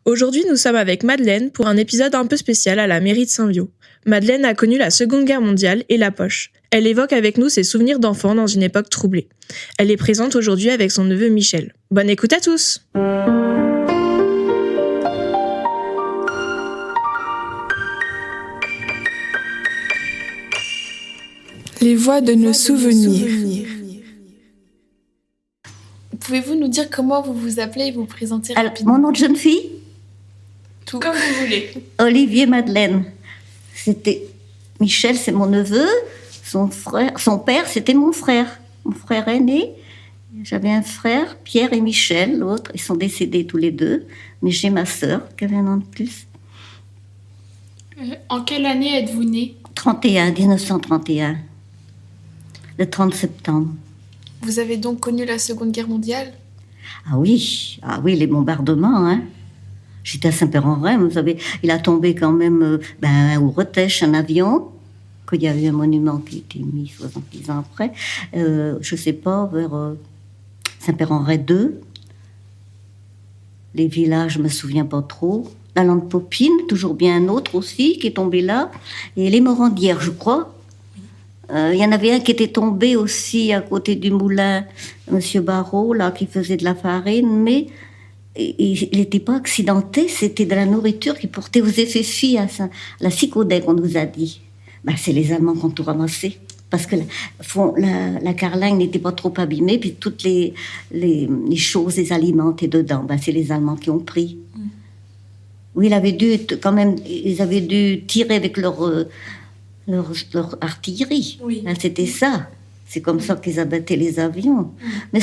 Aujourd'hui, nous sommes avec Madeleine pour un épisode un peu spécial à la mairie de Saint-Viaud. Madeleine a connu la Seconde Guerre mondiale et la poche. Elle évoque avec nous ses souvenirs d'enfant dans une époque troublée. Elle est présente aujourd'hui avec son neveu Michel. Bonne écoute à tous! Les voix de nos souvenirs. Pouvez-vous nous dire comment vous vous appelez et vous présenter rapidement? Mon nom de jeune fille? Tout comme vous voulez. Olivier Madeleine. C'était Michel, c'est mon neveu. Son père, c'était mon frère aîné. J'avais un frère, Pierre et Michel, l'autre. Ils sont décédés tous les deux. Mais j'ai ma sœur qui avait un an de plus. En quelle année êtes-vous née? 1931. Le 30 septembre. Vous avez donc connu la Seconde Guerre mondiale? Ah oui, les bombardements, hein. J'étais à Saint-Père-en-Retz, vous savez, il a tombé quand même au Retèche, un avion, qu'il y avait un monument qui a été mis 70 ans après, je sais pas, vers Saint-Père-en-Retz 2. Les villages, je me souviens pas trop. La Lande Popine, toujours bien un autre aussi, qui est tombé là. Et les Morandières, je crois. Il y en avait un qui était tombé aussi à côté du moulin, Monsieur Barrault, là, qui faisait de la farine, mais il n'était pas accidenté, c'était de la nourriture qui portait aux effets filles à la Cicaudet, qu'on nous a dit. C'est les Allemands qui ont tout ramassé, parce que la carlingue n'était pas trop abîmée, puis toutes les choses, les aliments étaient dedans. C'est les Allemands qui ont pris. Oui, ils avaient dû tirer avec leur artillerie. Oui. C'était ça. C'est comme ça qu'ils abattaient les avions. Mais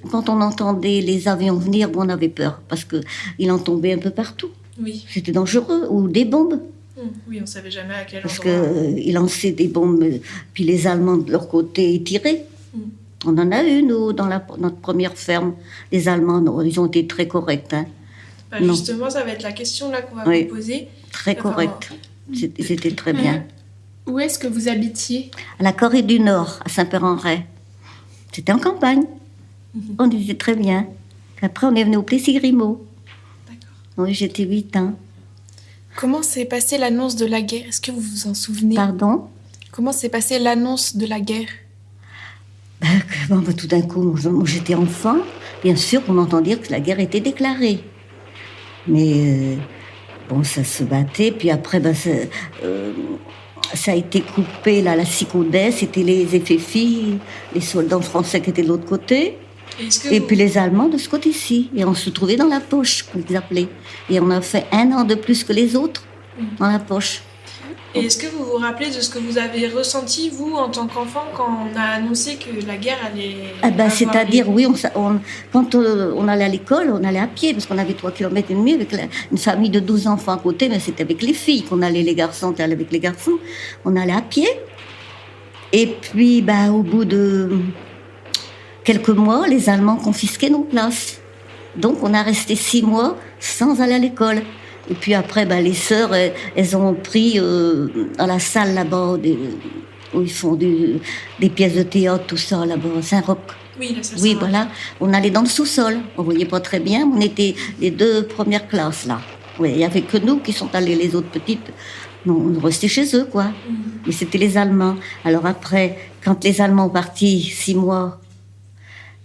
quand on entendait les avions venir, on avait peur, parce qu'il en tombait un peu partout. Oui. C'était dangereux, ou des bombes. Oui, on ne savait jamais à quel endroit. Parce qu'ils lançaient des bombes, puis les Allemands de leur côté ils tiraient. On en a eu, nous, dans notre première ferme. Les Allemands, ils ont été très corrects. Hein. Justement, ça va être la question là qu'on va vous poser. Très corrects. C'était très bien. Où est-ce que vous habitiez? À la Corée du Nord, à Saint-Père-en-Retz. C'était en campagne. On disait très bien. Après, on est venu au Plessis-Grimaud. D'accord. Oui, j'étais 8 ans. Comment s'est passée l'annonce de la guerre? Est-ce que vous vous en souvenez? Pardon? Comment s'est passée l'annonce de la guerre? Tout d'un coup, moi, j'étais enfant. Bien sûr qu'on entend dire que la guerre était déclarée. Mais ça se battait. Puis après, ça a été coupé, là, la Cicaudet, c'était les effets filles, les soldats français qui étaient de l'autre côté, puis les Allemands de ce côté-ci. Et on se trouvait dans la poche, comme ils appelaient. Et on a fait 1 an de plus que les autres dans la poche. Et est-ce que vous vous rappelez de ce que vous avez ressenti, vous, en tant qu'enfant, quand on a annoncé que la guerre allait... C'est-à-dire, oui, quand on allait à l'école, on allait à pied, parce qu'on avait 3,5 km avec une famille de 12 enfants à côté, mais c'était avec les filles qu'on allait, les garçons, on allait avec les garçons. On allait à pied. Et puis, au bout de quelques mois, les Allemands confisquaient nos places. Donc, on a resté 6 mois sans aller à l'école. Et puis après, les sœurs, elles ont pris dans la salle là-bas, où ils font des pièces de théâtre, tout ça, là-bas, à Saint-Roch. Oui, la salle. Oui, voilà. On allait dans le sous-sol. On voyait pas très bien, mais on était les 2 premières classes, là. Oui, il n'y avait que nous qui sont allés, les autres petites. Non, on restait chez eux, quoi. Mais c'était les Allemands. Alors après, quand les Allemands ont parti 6 mois,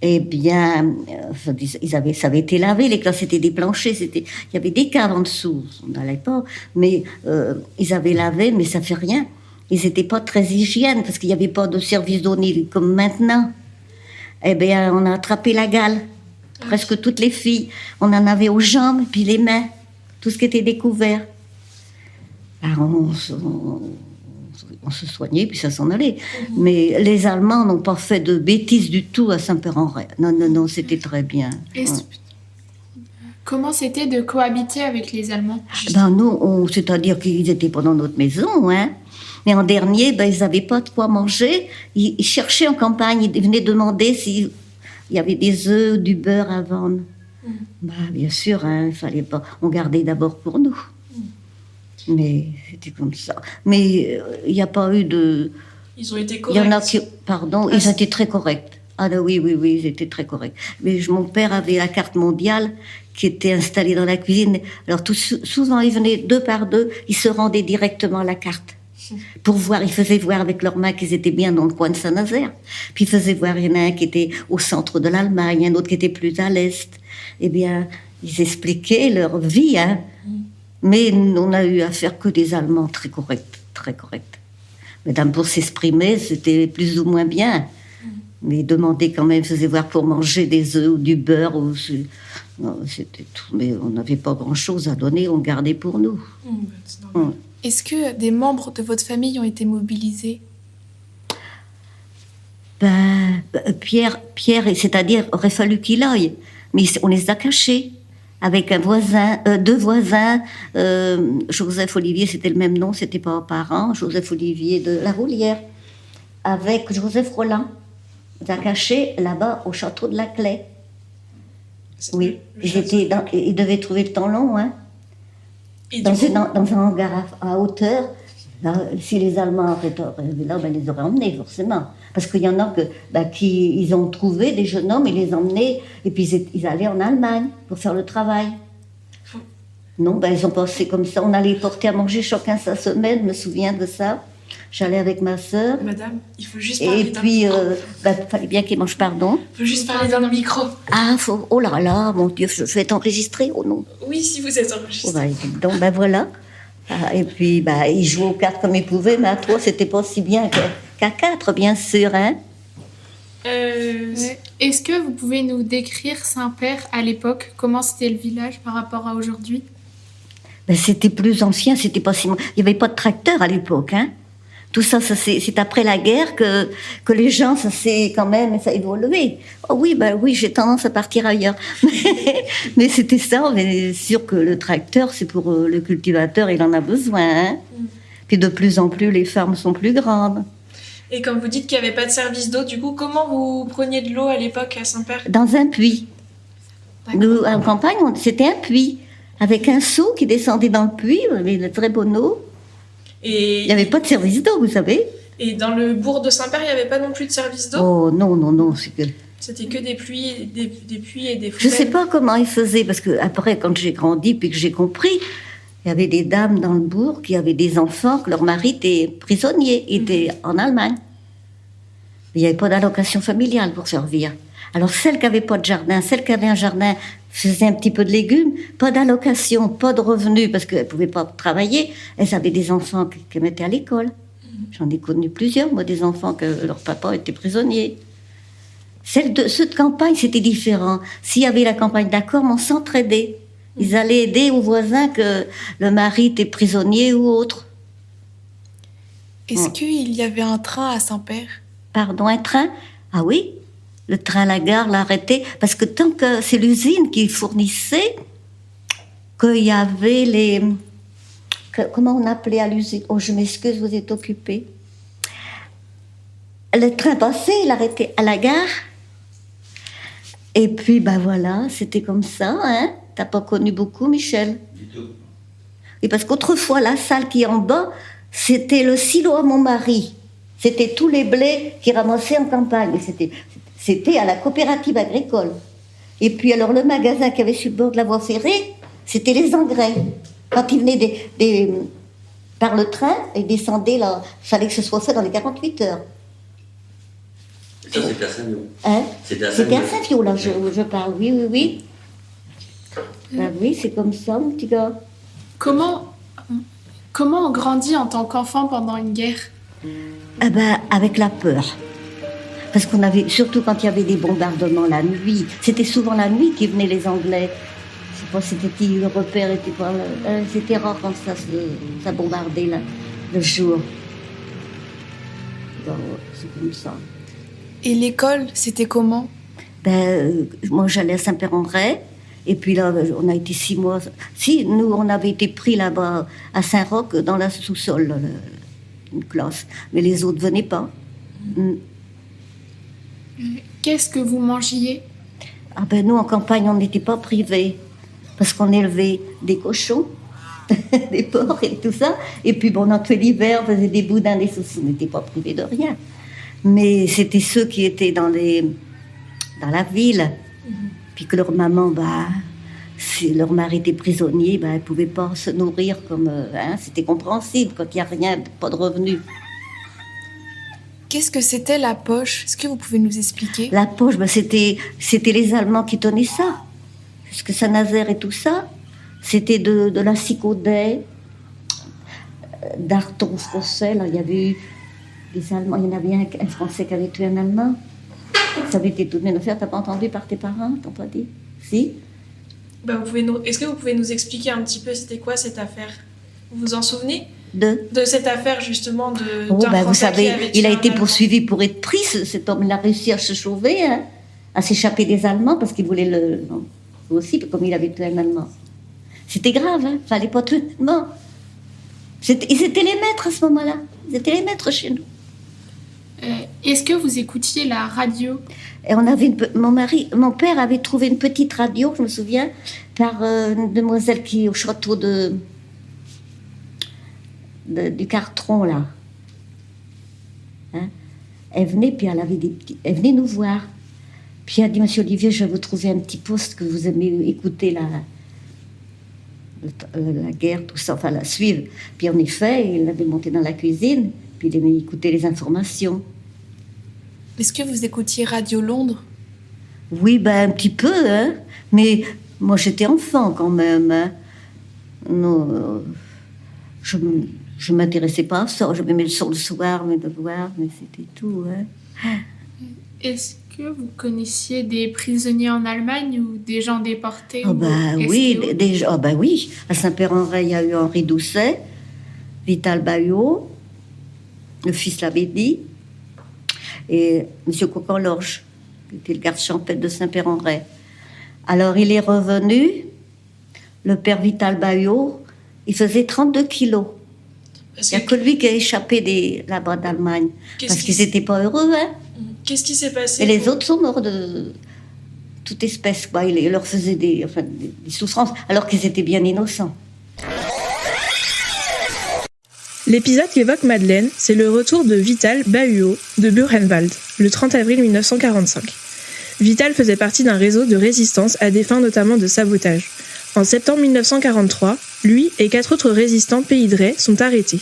eh bien, ça avait été lavé, les classes étaient des planchers, il y avait des caves en dessous, on n'allait pas, mais ils avaient lavé, mais ça fait rien. Ils n'étaient pas très hygiènes, parce qu'il n'y avait pas de service d'eau comme maintenant. Eh bien, on a attrapé la gale, presque toutes les filles. On en avait aux jambes, puis les mains, tout ce qui était découvert. On se soignait, puis ça s'en allait. Mais les Allemands n'ont pas fait de bêtises du tout à Saint-Père-en-Retz. Non, c'était très bien. Comment c'était de cohabiter avec les Allemands? Nous, c'est-à-dire qu'ils étaient pas dans notre maison, hein. Mais en dernier, ils n'avaient pas de quoi manger. Ils cherchaient en campagne, ils venaient demander s'il y avait des œufs, du beurre à vendre. Bien sûr, hein, il fallait pas. On gardait d'abord pour nous. Mais c'était comme ça. Mais il n'y a pas eu de... Ils ont été corrects. Il y en a qui... Pardon, ils étaient très corrects. Oui, ils étaient très corrects. Mais mon père avait la carte mondiale qui étaient installés dans la cuisine. Alors souvent, ils venaient 2 par 2, ils se rendaient directement à la carte. Pour voir, ils faisaient voir avec leurs mains qu'ils étaient bien dans le coin de Saint-Nazaire. Puis ils faisaient voir, il y en a un qui était au centre de l'Allemagne, un autre qui était plus à l'est. Eh bien, ils expliquaient leur vie, hein. Mais on a eu affaire que des Allemands très corrects, très corrects. Mesdames, pour s'exprimer, c'était plus ou moins bien. Mais ils demandaient quand même, faisaient voir pour manger des œufs ou du beurre. Non, c'était tout. Mais on n'avait pas grand-chose à donner, on gardait pour nous. C'est normal. Est-ce que des membres de votre famille ont été mobilisés? Pierre, c'est-à-dire, aurait fallu qu'il aille. Mais on les a cachés. Avec un voisin, 2 voisins. Joseph Olivier, c'était le même nom, c'était pas un parent. Joseph Olivier de La Roulière. Avec Joseph Roland. On les a cachés là-bas au château de la Claye. Oui, ils devaient trouver le temps long, hein. Dans un hangar à hauteur. Là, si les Allemands auraient là, ils les auraient emmenés, forcément. Parce qu'il y en a qui ils ont trouvé des jeunes hommes, ils les emmenaient, et puis ils allaient en Allemagne pour faire le travail. Non, ils ont passé comme ça. On allait porter à manger chacun sa semaine, je me souviens de ça. J'allais avec ma sœur. Madame, il faut juste parler dans le micro. Et puis, il fallait bien qu'ils mangent, pardon. Il faut juste parler dans le micro. Ah, oh là là, mon Dieu, je vais être enregistrée ou non? Oui, si vous êtes enregistrée. Donc, voilà. Et puis, ils jouaient aux cartes comme ils pouvaient, mais à 3, c'était pas si bien qu'à 4, bien sûr, hein. Est-ce que vous pouvez nous décrire Saint-Père à l'époque? Comment c'était le village par rapport à aujourd'hui? C'était plus ancien, c'était pas si... Il n'y avait pas de tracteur à l'époque, hein. Tout ça, c'est après la guerre que les gens, ça a évolué. Oh oui, j'ai tendance à partir ailleurs. Mais c'était ça, mais c'est sûr que le tracteur, c'est pour le cultivateur, il en a besoin, hein. Puis de plus en plus, les fermes sont plus grandes. Et quand vous dites qu'il n'y avait pas de service d'eau, du coup, comment vous preniez de l'eau à l'époque à Saint-Père? Dans un puits. Nous, en campagne, c'était un puits, avec un seau qui descendait dans le puits, on avait de très bonne eau. Et il n'y avait pas de service d'eau, vous savez. Et dans le bourg de Saint-Père, il n'y avait pas non plus de service d'eau? Oh non, C'était que des puits et des poubelles. Je ne sais pas comment ils faisaient, parce que après, quand j'ai grandi, puis que j'ai compris, il y avait des dames dans le bourg qui avaient des enfants, que leur mari était prisonnier, était en Allemagne. Il n'y avait pas d'allocation familiale pour servir. Alors celles qui n'avaient pas de jardin, celles qui avaient un jardin faisaient un petit peu de légumes, pas d'allocation, pas de revenus, parce qu'elles ne pouvaient pas travailler. Elles avaient des enfants qu'elles mettaient à l'école. J'en ai connu plusieurs, moi, des enfants que leur papa était prisonnier. Ceux de campagne, c'était différent. S'il y avait la campagne d'accord, on s'entraidait. Ils allaient aider aux voisins que le mari était prisonnier ou autre. Est-ce qu'il y avait un train à Saint-Père? Pardon, un train? Ah oui, le train à la gare l'a arrêté. Parce que tant que c'est l'usine qui fournissait, qu'il y avait les... Comment on appelait à l'usine? Oh, je m'excuse, vous êtes occupée. Le train passait, il arrêtait à la gare. Et puis, voilà, c'était comme ça, hein. T'as pas connu beaucoup, Michel? Du tout. Oui, parce qu'autrefois, la salle qui est en bas, c'était le silo à mon mari. C'était tous les blés qui ramassaient en campagne. C'était à la coopérative agricole. Et puis, alors, le magasin qui avait sur le bord de la voie ferrée, c'était les engrais. Quand ils venaient par le train, ils descendaient là. Il fallait que ce soit fait dans les 48 heures. Ça, c'était à Saint-Vio. Hein? C'était à Saint-Vio, là, je parle. Oui. Oui, c'est comme ça, mon petit gars. Comment on grandit en tant qu'enfant pendant une guerre? Avec la peur. Parce qu'on avait, surtout quand il y avait des bombardements la nuit, c'était souvent la nuit qu'ils venaient les Anglais. Je sais pas, c'était le repère était pas. C'était rare quand ça bombardait là, le jour. Donc, c'est comme ça. Et l'école, c'était comment? Moi, j'allais à Saint-Père-en-Retz. Et puis là, on a été 6 mois. Si, nous, on avait été pris là-bas à Saint-Roch, dans la sous-sol, une classe. Mais les autres ne venaient pas. Qu'est-ce que vous mangiez? Nous, en campagne, on n'était pas privés. Parce qu'on élevait des cochons, des porcs et tout ça. Et puis, on entrait l'hiver, on faisait des boudins, des saucisses. On n'était pas privés de rien. Mais c'était ceux qui étaient dans la ville. Puis que leur maman, si leur mari était prisonnier, ben, elles ne pouvaient pas se nourrir comme... c'était compréhensible quand il n'y a rien, pas de revenus. Qu'est-ce que c'était la poche? Est-ce que vous pouvez nous expliquer? La poche, ben, c'était les Allemands qui tenaient ça. Parce que Saint-Nazaire et tout ça, c'était de la Cicaudet, d'Arton Français. Là, il y avait eu des Allemands. Il y en avait un Français qui avait tué un Allemand. Ça avait été toute une affaire. T'as pas entendu par tes parents? T'as pas dit? Si? Ben, est-ce que vous pouvez nous expliquer un petit peu c'était quoi cette affaire? Vous vous en souvenez? De cette affaire justement d'un ben, Français vous savez, qui avait tué il a un été Allemand. poursuivi pour être pris. Cet homme, il a réussi à se sauver, hein, à s'échapper des Allemands parce qu'il voulait le... Non, aussi, comme il avait tué un Allemand. C'était grave, hein. Fallait pas tuer un Allemand. Ils étaient les maîtres à ce moment-là. Ils étaient les maîtres chez nous. Est-ce que vous écoutiez la radio? Et on avait mon père avait trouvé une petite radio, je me souviens, par une demoiselle qui est au château du Cartron, là. Hein? Elle venait, puis elle venait nous voir. Puis elle a dit, Monsieur Olivier, je vais vous trouver un petit poste que vous aimez écouter la guerre, tout ça, enfin la suivre. Puis en effet, il l'avait monté dans la cuisine, puis il aimait écouter les informations. Est-ce que vous écoutiez Radio Londres? Oui, ben un petit peu, hein. Mais moi j'étais enfant quand même. Hein. Non, je m'intéressais pas à ça. Je m'aimais le son le soir, mes devoirs, mais c'était tout. Hein. Est-ce que vous connaissiez des prisonniers en Allemagne ou des gens déportés? Oh ben oui, oui. À Saint-Père-en-Retz, il y a eu Henri Doucet, Vital Bayot, le fils l'avait dit, et M. Cocan-Lorge, qui était le garde champêtre de Saint-Père-en-Retz. Alors il est revenu, le père Vital Bayot, il faisait 32 kilos. Il n'y a que lui qui a échappé là-bas d'Allemagne. Parce qu'ils n'étaient pas heureux, hein. Qu'est-ce qui s'est passé? Et les autres sont morts de toute espèce. Quoi. Il leur faisait des souffrances, alors qu'ils étaient bien innocents. L'épisode qu'évoque Madeleine, c'est le retour de Vital Bayot de Buchenwald, le 30 avril 1945. Vital faisait partie d'un réseau de résistance à des fins notamment de sabotage. En septembre 1943, lui et 4 autres résistants pays de Retz sont arrêtés.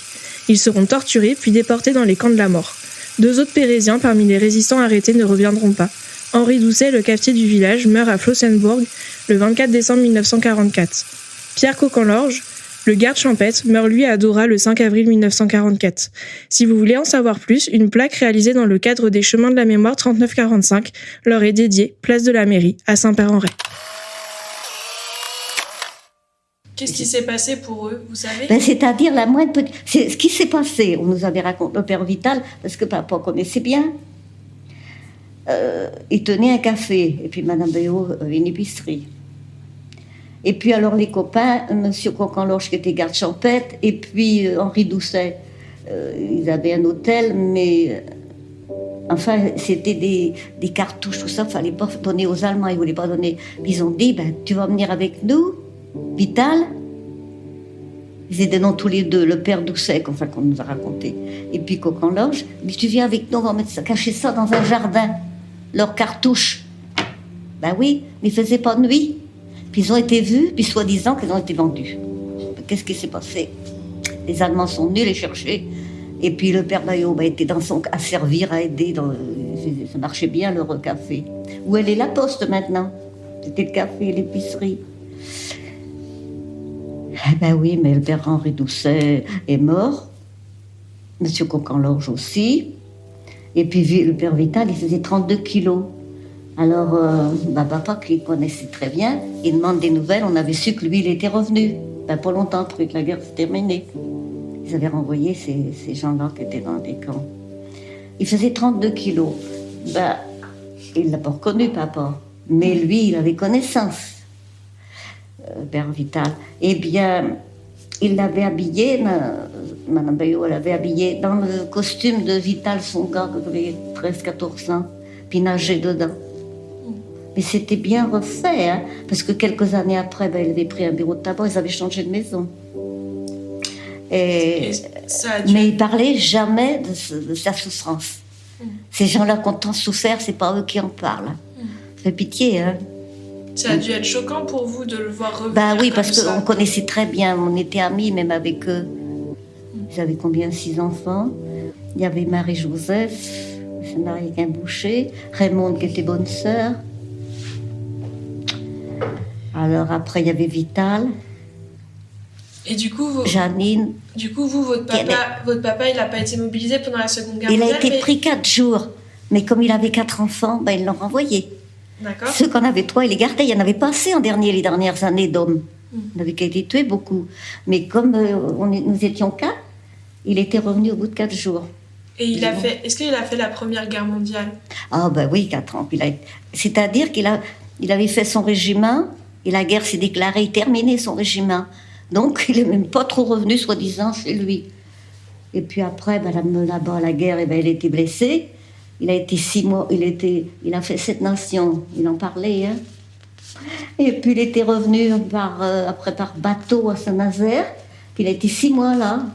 Ils seront torturés puis déportés dans les camps de la mort. 2 autres Pérésiens parmi les résistants arrêtés ne reviendront pas. Henri Doucet, le cafetier du village, meurt à Flossenburg le 24 décembre 1944. Pierre Cocan-Lorge, le garde champêtre, meurt lui à Dora le 5 avril 1944. Si vous voulez en savoir plus, une plaque réalisée dans le cadre des Chemins de la Mémoire 3945 leur est dédiée, place de la Mairie, à Saint-Père-en-Retz. Qu'est-ce qui s'est passé pour eux, vous savez? C'est-à-dire la moindre petite... C'est ce qui s'est passé. On nous avait raconté, le père Vital, parce que papa connaissait bien. Il tenait un café, et puis Madame Bayot une épicerie. Et puis alors les copains, Monsieur Cocan-Lorge qui était garde champêtre, et puis Henri Doucet, ils avaient un hôtel, mais enfin c'était des cartouches, tout ça, il ne fallait pas donner aux Allemands, ils ne voulaient pas donner. Ils ont dit, tu vas venir avec nous, Vital. Ils étaient dans tous les deux, le père Doucet, qu'on nous a raconté, et puis Cocan-Lorge. Mais tu viens avec nous, on va mettre ça, cacher ça dans un jardin, leurs cartouches. Ben oui, mais ils ne faisaient pas nuit. Puis ils ont été vus, puis soi-disant qu'ils ont été vendus. Qu'est-ce qui s'est passé? Les Allemands sont venus les chercher. Et puis le père Bayot était à servir, à aider. Ça marchait bien leur café. Où elle est la poste maintenant? C'était le café, l'épicerie. Ben oui, mais le père Henri Doucet est mort. Monsieur Cocan-Lorge aussi. Et puis le père Vital, il faisait 32 kilos. Alors, papa, qui connaissait très bien, il demande des nouvelles. On avait su que lui, il était revenu. Pas longtemps après que la guerre s'est terminée. Ils avaient renvoyé ces gens-là qui étaient dans des camps. Il faisait 32 kilos. Il ne l'a pas reconnu, papa. Mais lui, il avait connaissance. Père Vital. Eh bien, il l'avait habillé, Madame Bayot l'avait habillé dans le costume de Vital, son gars, qui avait 13-14 ans, puis nageait dedans. Mais c'était bien refait, hein, parce que quelques années après, il avait pris un bureau de tabac, ils avaient changé de maison. Mais il ne parlait jamais de sa souffrance. Ces gens-là, quand on souffert, c'est pas eux qui en parlent. Ça fait pitié, hein. Ça a dû être choquant pour vous de le voir revenir. Ben oui, parce comme ça. qu'on connaissait très bien, on était amis même avec eux. Ils avaient combien? 6 enfants. Il y avait Marie-Joseph, qui s'est mariée avec un boucher, Raymond qui était bonne sœur. Alors après, il y avait Vital, Et du coup, Janine. votre papa, il n'a pas été mobilisé pendant la Seconde Guerre Il mondiale. a été mais- pris 4 jours. Mais comme il avait 4 enfants, ben, ils l'ont renvoyé. D'accord. Ceux qu'on avait 3, ils les gardaient. Il n'y en avait pas assez les dernières années d'hommes. Il n'avait qu'à été tué beaucoup. Mais comme nous étions 4, il était revenu au bout de 4 jours. Et est-ce qu'il a fait la Première Guerre mondiale? Ah ben oui, 4 ans. C'est-à-dire il avait fait son régiment et la guerre s'est déclarée, terminée son régiment. Donc il n'est même pas trop revenu, soi-disant, chez lui. Et puis après, là-bas, la guerre, il était blessé. Il a été 6 mois, il a fait 7 nations, il en parlait. Hein. Et puis il était revenu après par bateau à Saint-Nazaire. Puis il a été 6 mois là.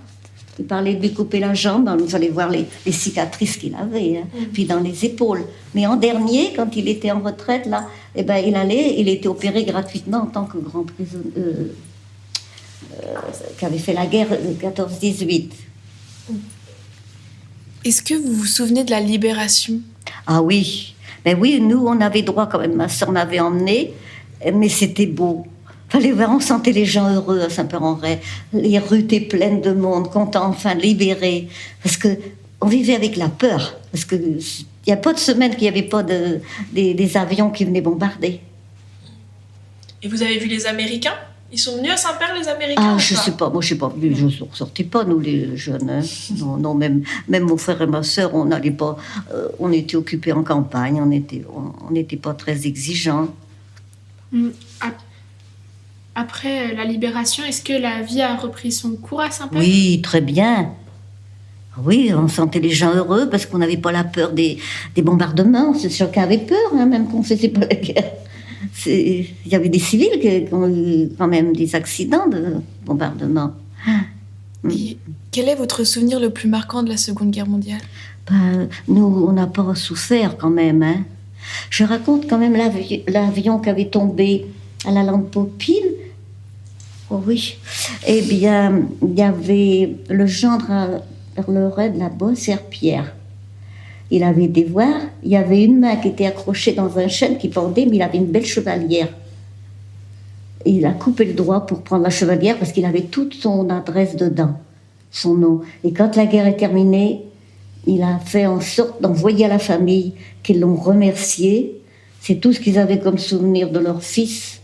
Il parlait de lui couper la jambe, vous allez voir les cicatrices qu'il avait, hein. Puis dans les épaules. Mais en dernier, quand il était en retraite, là, il était opéré gratuitement en tant que grand prisonnier, qui avait fait la guerre de 14-18. Est-ce que vous vous souvenez de la libération? Ah oui, ben oui, nous on avait droit quand même, ma soeur m'avait emmené, mais c'était beau. Fallait voir, on sentait les gens heureux à Saint-Père-en-Retz. Les rues étaient pleines de monde, contents enfin de libérer. Parce que on vivait avec la peur. Parce que il n'y a pas de semaine qu'il n'y avait pas des avions qui venaient bombarder. Et vous avez vu les Américains? Ils sont venus à Saint-Père, les Américains? Ah, ou je pas sais pas, moi je sais pas, je ne sortais pas, nous les jeunes. Hein. Non, même mon frère et ma sœur, on n'allait pas, on était occupés en campagne, on n'était pas très exigeants. Après la libération, est-ce que la vie a repris son cours à Saint-Père? Oui, très bien. Oui, on sentait les gens heureux parce qu'on n'avait pas la peur des bombardements. Chacun avait peur, hein, même qu'on ne faisait pas la guerre. Il y avait des civils qui ont eu quand même des accidents de bombardement. Et quel est votre souvenir le plus marquant de la Seconde Guerre mondiale? Nous, on n'a pas souffert quand même. Hein. Je raconte quand même l'avion qui avait tombé à la Lande Popine. Oh oui. Eh bien, il y avait le gendre à Lorraine de la Bossière-Pierre. Il avait des voiles, il y avait une main qui était accrochée dans un chêne qui pendait, mais il avait une belle chevalière. Et il a coupé le doigt pour prendre la chevalière parce qu'il avait toute son adresse dedans, son nom. Et quand la guerre est terminée, il a fait en sorte d'envoyer à la famille qu'ils l'ont remercié. C'est tout ce qu'ils avaient comme souvenir de leur fils.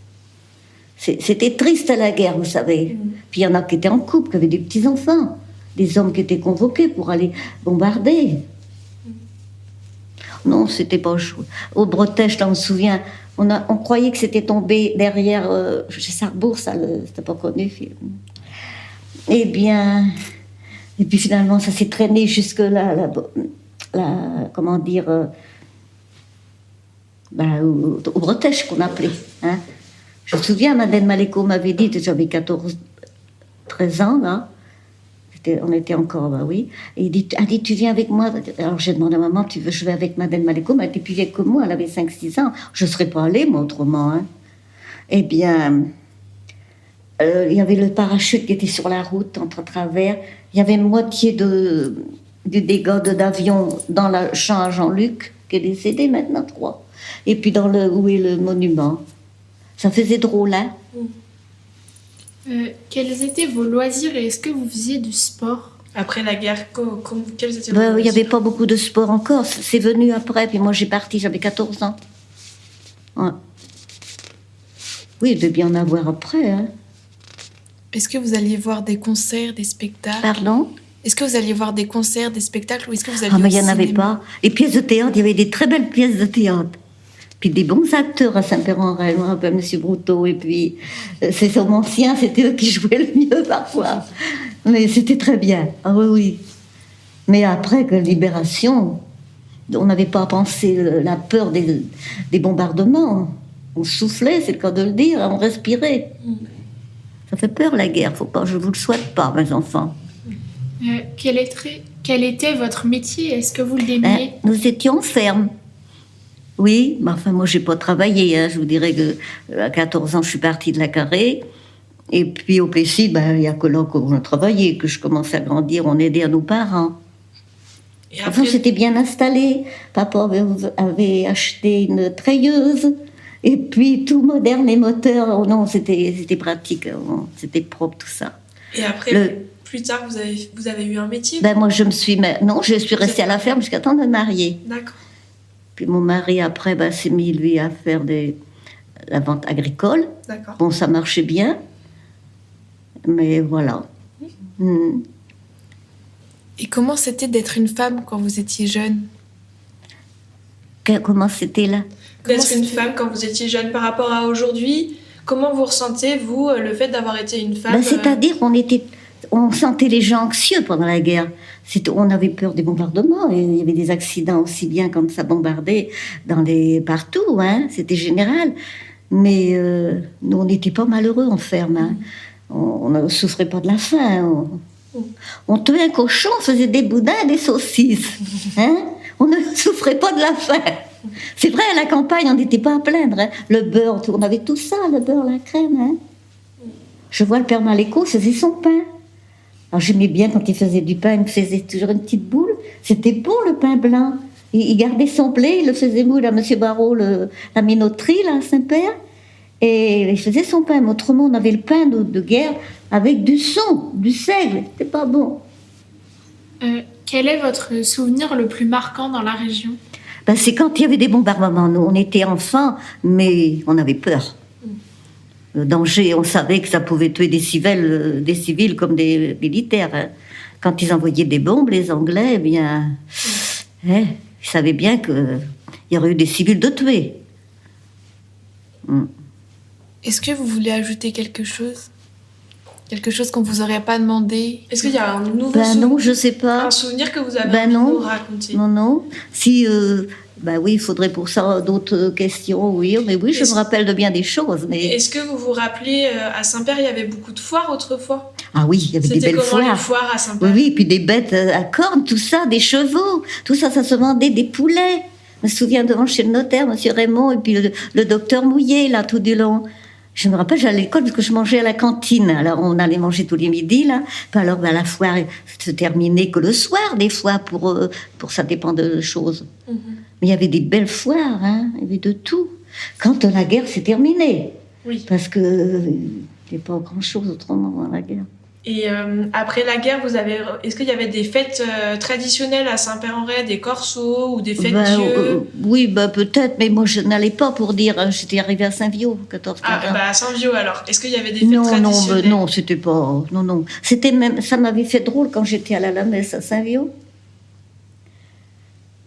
C'était triste à la guerre, vous savez. Puis il y en a qui étaient en couple, qui avaient des petits-enfants, des hommes qui étaient convoqués pour aller bombarder. Non, c'était pas chaud. Au Bretèche, là, on se souvient, on croyait que c'était tombé derrière, chez Sarrebourg, ça, c'était pas connu. Eh bien, et puis finalement, ça s'est traîné jusque là, comment dire, au Bretèche qu'on appelait. Hein. Je me souviens, Madeleine Maléco m'avait dit, j'avais 13 ans, là. On était encore, oui. Et il dit, tu viens avec moi? Alors j'ai demandé à maman, tu veux, je vais avec Madeleine Maléco, mais elle était plus vieille que moi, elle avait 5-6 ans. Je ne serais pas allée, moi, autrement. Hein. Eh bien, il y avait le parachute qui était sur la route, entre travers. Il y avait moitié du dégât d'avion dans le champ à Jean-Luc, qui est décédé maintenant, je crois. Et puis où est le monument. Ça faisait drôle, hein? Quels étaient vos loisirs et est-ce que vous faisiez du sport? Après la guerre, quels étaient vos Il n'y loisirs? avait pas beaucoup de sport encore. C'est venu après. Puis moi, j'ai parti, j'avais 14 ans. Ouais. Oui, il devait bien en avoir après. Hein. Est-ce que vous alliez voir des concerts, des spectacles? Pardon? Est-ce que vous alliez voir des concerts, des spectacles ou est-ce que vous alliez Ah, mais il au n'y en avait cinéma? pas. Les pièces de théâtre, il y avait des très belles pièces de théâtre. Puis des bons acteurs à Saint-Père-en-Retz, je me rappelle M. Brouteau, et puis ces hommes anciens, c'était eux qui jouaient le mieux parfois. Mais c'était très bien, ah oui, oui. Mais après que la libération, on n'avait pas à penser la peur des bombardements. On soufflait, c'est le cas de le dire, on respirait. Ça fait peur la guerre, faut pas, je ne vous le souhaite pas, mes enfants. Quel était votre métier? Est-ce que vous l'aimiez? Nous étions fermes. Oui, mais enfin, moi, j'ai pas travaillé. Hein. Je vous dirais que à 14 ans, je suis partie de la Carré. Et puis au Plessis, il y a que là qu'on a travaillé, que je commençais à grandir, on aidait à nos parents. Et Enfin, après, c'était bien installé. Papa avait acheté une treilleuse. Et puis, tout moderne, les moteurs. Oh non, c'était pratique. C'était propre, tout ça. et après plus tard, vous avez eu un métier? Moi, je suis restée à la ferme jusqu'à temps de me marier. D'accord. Puis mon mari, après, s'est mis, lui, à faire la vente agricole. D'accord. Bon, ça marchait bien. Mais voilà. Et comment c'était d'être une femme quand vous étiez jeune? Comment c'était là? D'être une femme quand vous étiez jeune par rapport à aujourd'hui, comment vous ressentez, vous, le fait d'avoir été une femme? C'est-à-dire on sentait les gens anxieux pendant la guerre. On avait peur des bombardements. Et il y avait des accidents aussi bien quand ça bombardait partout. Hein, c'était général. Mais nous, on n'était pas malheureux en ferme. Hein. On ne souffrait pas de la faim. On tuait un cochon, on faisait des boudins et des saucisses. Hein. On ne souffrait pas de la faim. C'est vrai, à la campagne, on n'était pas à plaindre. Hein. Le beurre, on avait tout ça, le beurre, la crème. Hein. Je vois le père Maléco faisait son pain. Alors j'aimais bien quand il faisait du pain, il me faisait toujours une petite boule. C'était bon le pain blanc. Il gardait son blé, il le faisait moule à M. Barrault, la minoterie, là, à Saint-Père. Et il faisait son pain. Mais autrement, on avait le pain de guerre avec du son, du seigle. C'était pas bon. Quel est votre souvenir le plus marquant dans la région? C'est quand il y avait des bombardements. Nous, on était enfants, mais on avait peur. Le danger, on savait que ça pouvait tuer des civils comme des militaires. Hein. Quand ils envoyaient des bombes, les Anglais, eh bien, ils savaient bien qu'il y aurait eu des civils de tués. Est-ce que vous voulez ajouter quelque chose? Quelque chose qu'on vous aurait pas demandé? Est-ce qu'il y a un nouveau non, je sais pas. un souvenir que vous avez envie de nous raconter? Non. Si, oui, il faudrait pour ça d'autres questions, oui. Mais oui, je me rappelle de bien des choses. Mais... Est-ce que vous vous rappelez, à Saint-Père, il y avait beaucoup de foires autrefois? Ah oui, il y avait des belles foires. C'était comment les foires à Saint-Père? Oui, puis des bêtes à cornes, tout ça, des chevaux. Tout ça, ça se vendait, des poulets. Je me souviens devant chez le notaire, M. Raymond, et puis le docteur Mouillet, là, tout du long. Je me rappelle, j'allais à l'école parce que je mangeais à la cantine. Alors, on allait manger tous les midis, là. Puis alors, la foire se terminait que le soir, des fois, pour ça dépend de choses. Mais il y avait des belles foires, hein. Il y avait de tout. Quand la guerre s'est terminée. Oui. Parce que il n'y avait pas grand-chose autrement dans la guerre. Et après la guerre, est-ce qu'il y avait des fêtes traditionnelles à Saint-Père-en-Retz, des corsos ou des fêtes Dieu? Oui, peut-être, mais moi je n'allais pas pour dire. J'étais arrivée à Saint-Viau, 14 ans. À Saint-Viau alors. Est-ce qu'il y avait des fêtes traditionnelles? Non, c'était pas. Non. C'était même. Ça m'avait fait drôle quand j'étais à la messe à Saint-Viau.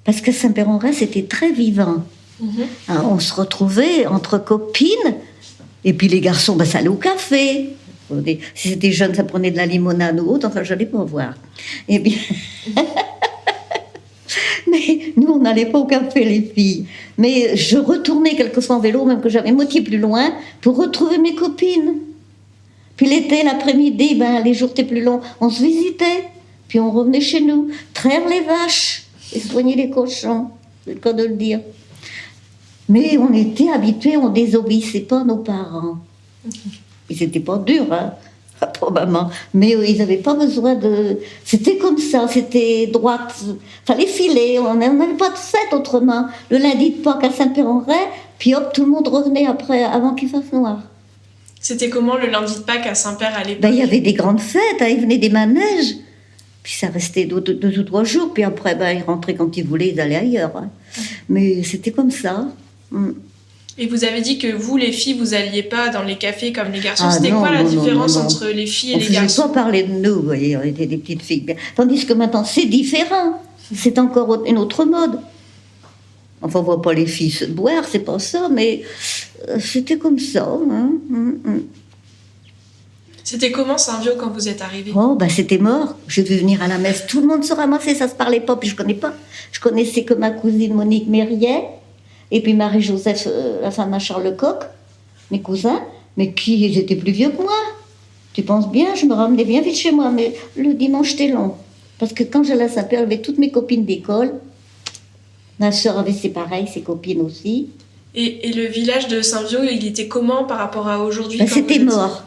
Parce que Saint-Père-en-Retz, c'était très vivant. Alors, on se retrouvait entre copines, et puis les garçons, ça allait au café. Si c'était jeune, ça prenait de la limonade ou autre, enfin, je n'allais pas voir. Eh bien... Mais nous, on n'allait pas au café, les filles. Mais je retournais quelquefois en vélo, même que j'avais moitié plus loin, pour retrouver mes copines. Puis l'été, l'après-midi, les jours étaient plus longs, on se visitait. Puis on revenait chez nous, traire les vaches et soigner les cochons. C'est le cas de le dire. Mais on était habitués, on désobéissait pas à nos parents. Ils n'étaient pas durs, hein, probablement. Mais ils n'avaient pas besoin de... C'était comme ça, c'était droite. Fallait filer, on n'avait pas de fête autrement. Le lundi de Pâques à Saint-Père-en-Retz, puis hop, tout le monde revenait après, avant qu'il fasse noir. C'était comment le lundi de Pâques à Saint-Père à l'époque? Il y avait des grandes fêtes, hein, ils venaient des manèges. Puis ça restait 2 ou 3 jours, puis après, ils rentraient quand ils voulaient, ils allaient ailleurs. Hein. Mais c'était comme ça. Et vous avez dit que vous, les filles, vous alliez pas dans les cafés comme les garçons. C'était quoi la différence entre les filles et les garçons? On ne faisait pas parler de nous, vous voyez, on était des petites filles. Tandis que maintenant, c'est différent. C'est encore une autre mode. Enfin, on ne voit pas les filles se boire, c'est pas ça, mais c'était comme ça. Hein. C'était comment Saint-Viau quand vous êtes arrivée? C'était mort. Je vais venir à la messe. Tout le monde se ramassait, ça se parlait pas, puis je connais pas. Je connaissais que ma cousine Monique Mériet, et puis Marie-Joseph, la femme à Charles Lecoq, mes cousins, mais qui ils étaient plus vieux que moi. Tu penses bien, je me ramenais bien vite chez moi, mais le dimanche c'était long. Parce que quand j'allais à Saint-Père, j'avais toutes mes copines d'école. Ma sœur avait c'est pareil, ses copines aussi. Et le village de Saint-Viau, il était comment par rapport à aujourd'hui? Ben, quand c'était vous étiez- mort.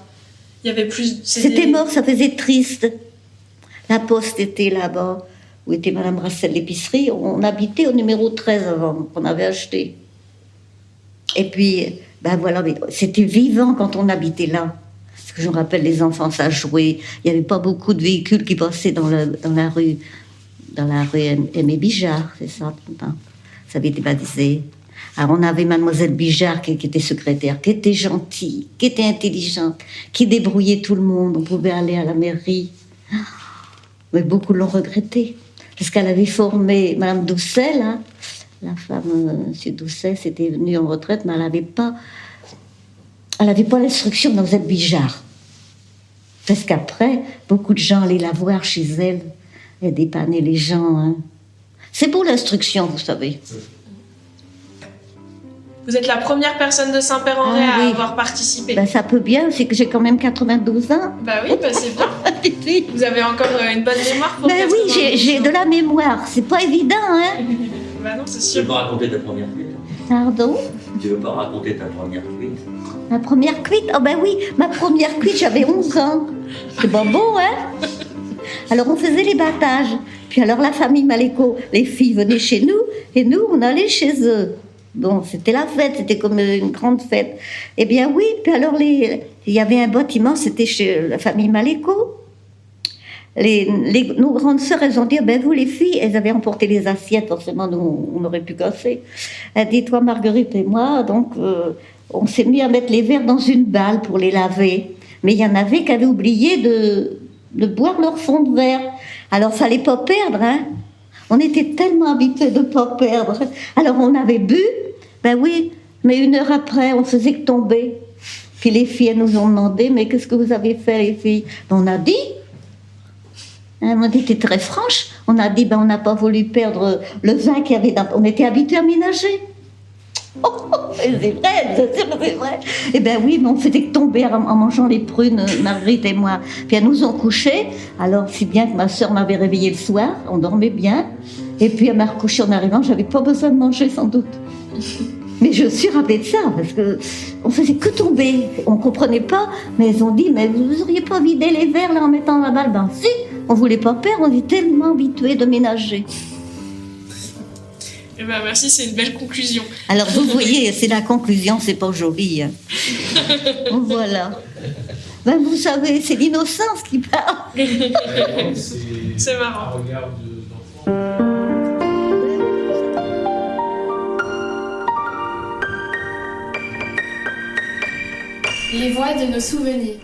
Il y avait plus... C'était mort, ça faisait triste. La poste était là-bas, où était Madame Brassel, l'épicerie. On habitait au numéro 13 avant, qu'on avait acheté. Et puis, ben voilà, mais c'était vivant quand on habitait là. Parce que je me rappelle, les enfants, ça jouait. Il n'y avait pas beaucoup de véhicules qui passaient dans la rue Aimé Bijard, c'est ça, hein. Ça avait été baptisé. Alors on avait Mademoiselle Bijard qui était secrétaire, qui était gentille, qui était intelligente, qui débrouillait tout le monde. On pouvait aller à la mairie. Mais beaucoup l'ont regretté. Parce qu'elle avait formé Madame Doucet, là, la femme, Monsieur Doucet, c'était venu en retraite, mais elle n'avait pas l'instruction de Mademoiselle Bijard. Parce qu'après, beaucoup de gens allaient la voir chez elle et dépanner les gens. Hein. C'est pour l'instruction, vous savez. Vous êtes la première personne de Saint-Père-en-Retz Ah, à oui. avoir participé. Ben, ça peut bien, c'est que j'ai quand même 92 ans. Bah oui, bah c'est bien. Vous avez encore une bonne mémoire pour Ben oui, 92 j'ai ans. de la mémoire. C'est pas évident, hein. Bah non, c'est Tu sûr. veux pas raconter ta première cuite? Pardon. Tu veux pas raconter ta première cuite? Ma première cuite, oh ben oui, ma première cuite, j'avais 11 ans. C'est pas beau, hein. Alors on faisait les battages. Puis alors la famille Maléco, les filles venaient chez nous et nous, on allait chez eux. Bon, c'était la fête, c'était comme une grande fête. Eh bien oui, puis alors il y avait un bâtiment, c'était chez la famille Maléco. Nos grandes sœurs, elles ont dit, ben vous les filles, elles avaient emporté les assiettes, forcément, nous, on aurait pu casser. Elle dit, toi Marguerite et moi, donc on s'est mis à mettre les verres dans une balle pour les laver. Mais il y en avait qui avaient oublié de boire leur fond de verre. Alors, fallait pas perdre, hein. On était tellement habitués de ne pas perdre. Alors, on avait bu, ben oui, mais 1 heure après, on faisait que tomber. Puis les filles, elles nous ont demandé, mais qu'est-ce que vous avez fait, les filles? Ben, on a dit. Hein, on était très franche. On a dit, ben, on n'a pas voulu perdre le vin qu'il y avait dans... On était habitués à ménager. Oh, c'est vrai, c'est vrai. Eh bien oui, mais on faisait que tomber en mangeant les prunes, Marguerite et moi. Puis elles nous ont couchés, alors si bien que ma sœur m'avait réveillée le soir, on dormait bien. Et puis elle m'a recouchée en arrivant, j'avais pas besoin de manger sans doute. Mais je suis rappelée de ça, parce que on faisait que tomber. On comprenait pas, mais elles ont dit, mais vous auriez pas vidé les verres là en mettant la balle? Ben si, on voulait pas perdre, on est tellement habitués de ménager. Eh ben merci, c'est une belle conclusion. Alors vous voyez, c'est la conclusion, c'est pas joli. Hein. Voilà. Ben, vous savez, c'est l'innocence qui parle. C'est marrant. Les voix de nos souvenirs.